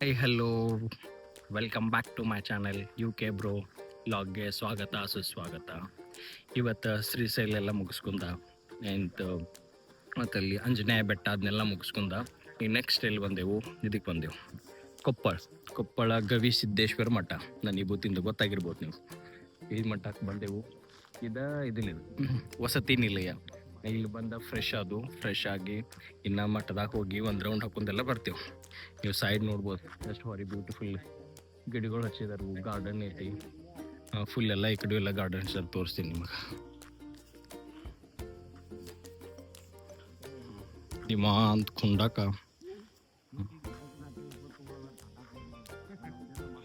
High hello welcome back to my channel U K bro ಲಾಗ್ಗೆ ಸ್ವಾಗತ ಸುಸ್ವಾಗತ. ಇವತ್ತು ಶ್ರೀಶೈಲ ಎಲ್ಲ ಮುಗಿಸ್ಕೊಂಡ ಆ್ಯಂಡ್ ಮತ್ತಲ್ಲಿ ಆಂಜನೇಯ ಬೆಟ್ಟ ಅದನ್ನೆಲ್ಲ ಮುಗಿಸ್ಕೊಂಡ ಈಗ ನೆಕ್ಸ್ಟ್ ಎಲ್ಲಿ ಬಂದೆವು, ಇದಕ್ಕೆ ಬಂದೆವು ಕೊಪ್ಪಳ ಗವಿ ಸಿದ್ದೇಶ್ವರ ಮಠ. ನನಗೆ ಗೊತ್ತಿಂದ ಗೊತ್ತಾಗಿರ್ಬೋದು ನೀವು. ಈ ಮಠಕ್ಕೆ ಬಂದೆವು. ಇದನ್ನ ವಸತಿ ನಿಲಯ. ಇಲ್ಲಿ ಬಂದ ಫ್ರೆಶ್ ಆಗಿ ಇನ್ನು ಮಠದಾಗ ಹೋಗಿ ಒಂದು ರೌಂಡ್ ಹಾಕೊಂಡೆಲ್ಲ ಬರ್ತೀವಿ. ನೀವು ಸೈಡ್ ನೋಡ್ಬೋದು ಎಷ್ಟು ಭಾರಿ ಬ್ಯೂಟಿಫುಲ್ ಗಿಡಗಳು ಹಚ್ಚಿದಾರು, ಗಾರ್ಡನ್ ಐತಿ ಫುಲ್ ಎಲ್ಲ. ಈ ಕಡೆ ಎಲ್ಲ ಗಾರ್ಡನ್ಸ್ ಅಲ್ಲಿ ತೋರಿಸ್ತೀನಿ ನಿಮಗೆ. ನಿಮಾಂತ್ ಕುಂಡಾಕ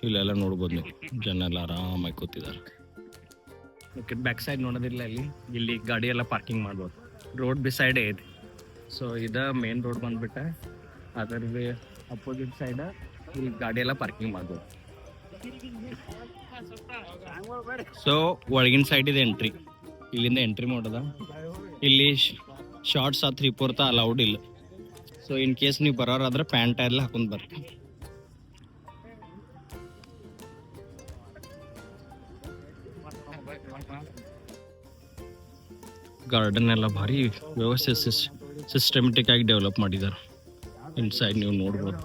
ಇಲ್ಲೆಲ್ಲ ನೋಡ್ಬೋದು ನೀವು. ಜನ ಎಲ್ಲ ಆರಾಮಾಗಿ ಕೂತಿದ್ದಾರೆ. ಬ್ಯಾಕ್ ಸೈಡ್ ನೋಡೋದಿಲ್ಲ, ಇಲ್ಲಿ ಗಾಡಿ ಎಲ್ಲ ಪಾರ್ಕಿಂಗ್ ಮಾಡ್ಬೋದು. ರೋಡ್ ಬಿಸೈಡೇ ಇದೆ. ಸೊ ಇದು ಮೇನ್ ರೋಡ್ ಬಂದ್ಬಿಟ್ಟೆ. ಅದರ ಅಪೋಸಿಟ್ ಸೈಡ್ ಇಲ್ಲಿ ಗಾಡಿ ಎಲ್ಲ ಪಾರ್ಕಿಂಗ್ ಮಾಡ್ಬೋದು. ಸೊ ಒಳಗಿನ ಸೈಡ್ ಇದೆ ಎಂಟ್ರಿ. ಇಲ್ಲಿಂದ ಎಂಟ್ರಿ ಮಾಡೋದ. ಇಲ್ಲಿ ಶಾರ್ಟ್ಸ್ 3/4 ಅಲೌಡ್ ಇಲ್ಲ. ಸೊ ಇನ್ ಕೇಸ್ ನೀವು ಬರೋರಾದ್ರೆ ಪ್ಯಾಂಟ್ ಎಲ್ಲ ಹಾಕೊಂಡು ಬರ್ರಿ. ಗಾರ್ಡನ್ ಎಲ್ಲ ಭಾರಿ ವ್ಯವಸ್ಥೆ ಸಿಸ್ಟಮೆಟಿಕ್ ಆಗಿ ಡೆವಲಪ್ ಮಾಡಿದ್ದಾರೆ. ಇನ್ಸೈಡ್ ನೀವು ನೋಡ್ಬೋದು.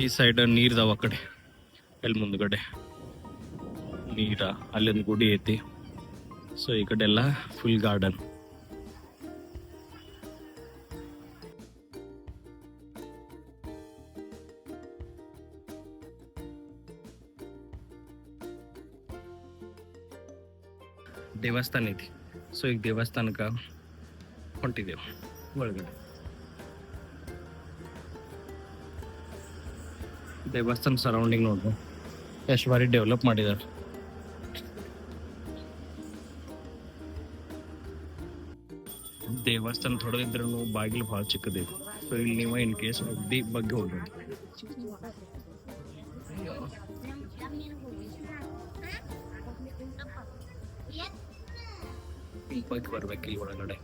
ಈ ಸೈಡ್ ನೀರ್ದಾವ ಕಡೆ ಎಲ್ಲಿ ಮುಂದ್ಗಡೆ ನೀರ, ಅಲ್ಲೊಂದು ಗುಡಿ ಐತಿ. ಸೊ ಈ ಕಡೆ ಎಲ್ಲ ಫುಲ್ ಗಾರ್ಡನ್. ದೇವಸ್ಥಾನ ಐತಿ. ಸೊ ಈಗ ದೇವಸ್ಥಾನಕ್ಕೆ ಹೊಂಟಿದ್ದೇವೆ. ಒಳಗಡೆ ದೇವಸ್ಥಾನ ಸರೌಂಡಿಂಗ್ ನೋಡ್ಬೋದು ಎಷ್ಟು ಬಾರಿ ಡೆವಲಪ್ ಮಾಡಿದ್ದಾರೆ. ದೇವಸ್ಥಾನ ತೊಡಗಿದ್ರೂ ಬಾಗಿಲು ಭಾಳ ಚಿಕ್ಕದಿದೆ. ಸೊ ಇಲ್ಲಿ ನೀವು ಇನ್ ಕೇಸ್ ಅಗ್ದಿ ಬಗ್ಗೆ ಹೋಗ್ಬೋದು. ಬಗ್ಗೆ ಬರ್ಬೇಕು ಇಲ್ಲಿ ಒಳಗಡೆ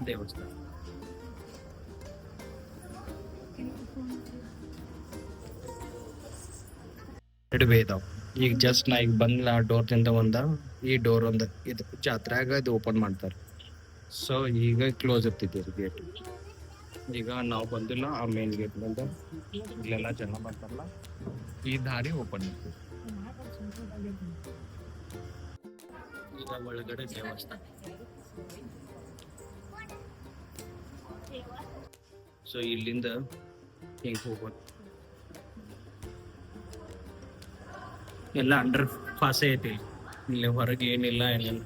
ದೇವಸ್ಥಾನ. ಎರಡುವೇ ಇದಾವೆ. ಈಗ ಜಸ್ಟ್ ನಾ ಈಗ ಬಂದ ಡೋರ್ದಿಂದ ಈ ಡೋರ್ ಒಂದು ಇದು ಜಾತ್ರೆಯಾಗ ಇದು ಓಪನ್ ಮಾಡ್ತಾರೆ. ಸೊ ಈಗ ಕ್ಲೋಸ್ ಇರ್ತಿದ್ದೀರಿ ಗೇಟ್. ಈಗ ನಾವು ಬಂದಿಲ್ಲ ಆ ಮೇನ್ ಗೇಟ್ ಬಂದ. ಇಲ್ಲೆಲ್ಲ ಜನ ಬರ್ತಾರಲ್ಲ, ಈ ದಾರಿ ಓಪನ್ ಇರ್ತದೆ. ಈಗ ಒಳಗಡೆ ದೇವಸ್ಥಾನ. ಸೊ ಇಲ್ಲಿಂದ ಹಿಂಗೆ ಹೋಗ್ಬೋದು. ಎಲ್ಲ ಅಂಡರ್ ಪಾಸೇ ಐತಿ. ಇಲ್ಲಿ ಹೊರಗೆ ಏನಿಲ್ಲ ಏನಿಲ್ಲ.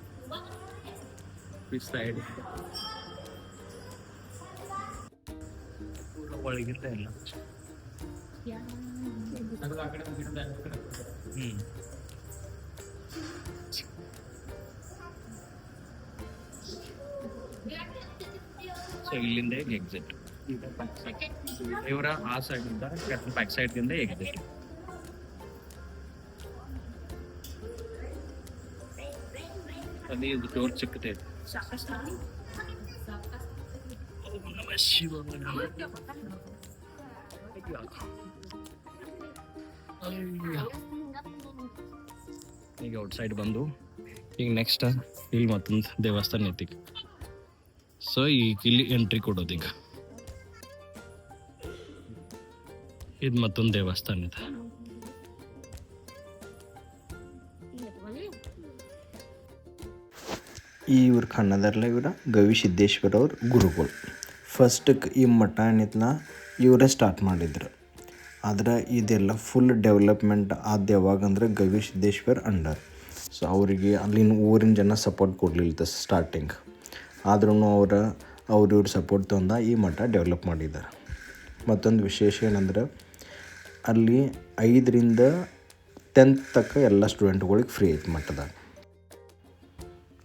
ಸೈಡ್ ಒಳಗಿಂದ ಎಲ್ಲ ಸೊ ಇಲ್ಲಿಂದ ಎಕ್ಸಿಟ್. ಇವರ ಆ ಸೈಡ್ ಇಂದ ಬ್ಯಾಕ್ ಸೈಡ್ ದಿಂದ ಎಕ್ಸಿಟ್. ಅದೇ ಇದು ಡೋರ್ ಚಿಕ್ಕದೆ. ಈಗ ಔಟ್ ಸೈಡ್ ಬಂದು ಈಗ ನೆಕ್ಸ್ಟ್ ಇಲ್ಲಿ ಮತ್ತೊಂದು ದೇವಸ್ಥಾನ ಐತಿ. ಸೊ ಈಗ ಇಲ್ಲಿ ಎಂಟ್ರಿ ಕೊಡೋದು. ಈಗ ಇದು ಮತ್ತೊಂದು ದೇವಸ್ಥಾನ ಇದೆ. ಇವ್ರ ಕನ್ನಡದಲ್ಲ ಇವರ ಗವಿ ಸಿದ್ದೇಶ್ವರ ಅವ್ರ ಗುರುಗಳು. ಫಸ್ಟಕ್ಕೆ ಈ ಮಠ ಏನಿತ್ನ ಇವರೇ ಸ್ಟಾರ್ಟ್ ಮಾಡಿದ್ರು. ಆದ್ರೆ ಇದೆಲ್ಲ ಫುಲ್ ಡೆವಲಪ್ಮೆಂಟ್ ಆದ ಯಾವಾಗಂದ್ರೆ ಗವಿ ಸಿದ್ದೇಶ್ವರ್ ಅಂಡರ್. ಸೊ ಅವರಿಗೆ ಅಲ್ಲಿನ ಊರಿನ ಜನ ಸಪೋರ್ಟ್ ಕೊಡಲಿಲ್ಲ ಸ್ಟಾರ್ಟಿಂಗ್. ಆದ್ರೂ ಇವ್ರ ಸಪೋರ್ಟ್ ತಂದ ಈ ಮಠ ಡೆವಲಪ್ ಮಾಡಿದ್ದಾರೆ. ಮತ್ತೊಂದು ವಿಶೇಷ ಏನಂದ್ರೆ ಅಲ್ಲಿ 5ರಿಂದ 10th ತನಕ ಎಲ್ಲ ಸ್ಟೂಡೆಂಟ್ಗಳಿಗೆ ಫ್ರೀ ಐತೆ ಮಠದಾಗ.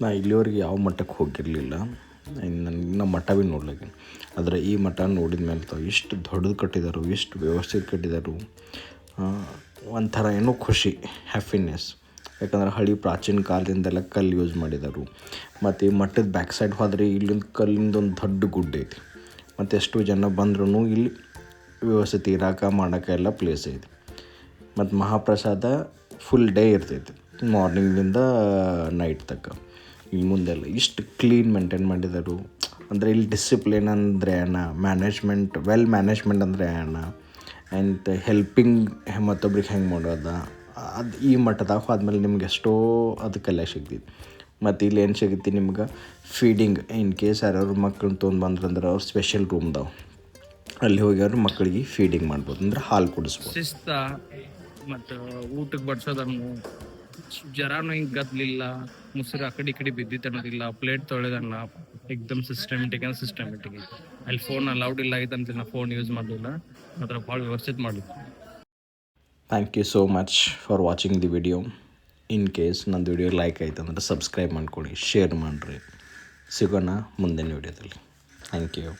ನಾ ಇಲ್ಲಿವರೆಗೆ ಯಾವ ಮಠಕ್ಕೆ ಹೋಗಿರಲಿಲ್ಲ. ನನಗೆ ನಮ್ಮ ಮಠ ಭೀ ನೋಡ್ಲಾಗೇನು. ಆದರೆ ಈ ಮಠ ನೋಡಿದ ಮೇಲೆ ತಾವು ಎಷ್ಟು ದೊಡ್ಡದು ಕಟ್ಟಿದಾರು, ಎಷ್ಟು ವ್ಯವಸ್ಥಿತ ಕಟ್ಟಿದಾರು. ಒಂಥರ ಏನೋ ಖುಷಿ, ಹ್ಯಾಪಿನೆಸ್. ಯಾಕಂದ್ರೆ ಹಳಿ ಪ್ರಾಚೀನ ಕಾಲದಿಂದೆಲ್ಲ ಕಲ್ಲು ಯೂಸ್ ಮಾಡಿದರು. ಮತ್ತು ಈ ಮಠದ ಬ್ಯಾಕ್ ಸೈಡ್ ಹೋದರೆ ಇಲ್ಲಿಂದ ಕಲ್ಲಿಂದ ಒಂದು ದೊಡ್ಡ ಗುಡ್ಡ ಐತಿ. ಮತ್ತು ಎಷ್ಟು ಜನ ಬಂದ್ರೂ ಇಲ್ಲಿ ವ್ಯವಸ್ಥಿತ ಇರೋಕೆ ಮಾಡೋಕೆ ಎಲ್ಲ ಪ್ಲೇಸ್ ಐತಿ. ಮತ್ತು ಮಹಾಪ್ರಸಾದ ಫುಲ್ ಡೇ ಇರ್ತೈತಿ, ಮಾರ್ನಿಂಗಿಂದ ನೈಟ್ ತನಕ. ಇಲ್ಲಿ ಮುಂದೆಲ್ಲ ಇಷ್ಟು ಕ್ಲೀನ್ ಮೇಂಟೈನ್ ಮಾಡಿದರು. ಅಂದರೆ ಇಲ್ಲಿ ಡಿಸಿಪ್ಲಿನ್ ಅಂದರೆ ಏನ, ಮ್ಯಾನೇಜ್ಮೆಂಟ್, ವೆಲ್ ಮ್ಯಾನೇಜ್ಮೆಂಟ್ ಅಂದರೆ ಏನ, ಆ್ಯಂಡ್ ಹೆಲ್ಪಿಂಗ್ ಮತ್ತೊಬ್ರಿಗೆ ಹೆಂಗೆ ಮಾಡೋದು, ಅದು ಈ ಮಟ್ಟದಾಗ ಹೋದ್ಮೇಲೆ ನಿಮ್ಗೆ ಎಷ್ಟೋ ಅದಕ್ಕೆಲ್ಲ ಸಿಗ್ತೈತಿ. ಮತ್ತು ಇಲ್ಲಿ ಏನು ಸಿಗುತ್ತೆ ನಿಮ್ಗೆ, ಫೀಡಿಂಗ್. ಇನ್ ಕೇಸ್ ಯಾರ್ಯಾರು ಮಕ್ಕಳನ್ನ ತೊಗೊಂಡ್ಬಂದ್ರಂದ್ರೆ ಅವ್ರು ಸ್ಪೆಷಲ್ ರೂಮ್ದಾವೆ, ಅಲ್ಲಿ ಹೋಗಿ ಅವ್ರು ಮಕ್ಕಳಿಗೆ ಫೀಡಿಂಗ್ ಮಾಡ್ಬೋದು, ಅಂದ್ರೆ ಹಾಲು ಕುಡಿಸ್ಬೋದು. ಶಿಸ್ತ ಮತ್ತು ಊಟಕ್ಕೆ ಬಡ್ಸೋದನ್ನು ಜರಾನು ಹಿಂಗೆ ಗದ್ಲಿಲ್ಲ, ಮುಸುರು ಆ ಕಡೆ ಬಿದ್ದಿತ್ತು ಅನ್ನೋದಿಲ್ಲ, ಪ್ಲೇಟ್ ತೊಳೆದನ್ನ ಎಕ್ದಮ್ ಸಿಸ್ಟಮೆಟಿಕ್ ಅಲ್ಲಿ ಫೋನ್ ಅಲೌಡ್ ಇಲ್ಲ ಆಗಿತ್ತು, ನಾ ಫೋನ್ ಯೂಸ್ ಮಾಡಲಿಲ್ಲ, ಮಾತ್ರ ಭಾಳ ವ್ಯವಸ್ಥಿತ ಮಾಡಲಿಲ್ಲ. Thank you so much for watching the video. In case ನಂದು ವಿಡಿಯೋ ಲೈಕ್ ಆಯ್ತು ಅಂದ್ರೆ ಸಬ್ಸ್ಕ್ರೈಬ್ ಮಾಡ್ಕೊಳ್ಳಿ, ಶೇರ್ ಮಾಡಿರಿ. ಸಿಗೋಣ ಮುಂದಿನ ವಿಡಿಯೋದಲ್ಲಿ. Thank you.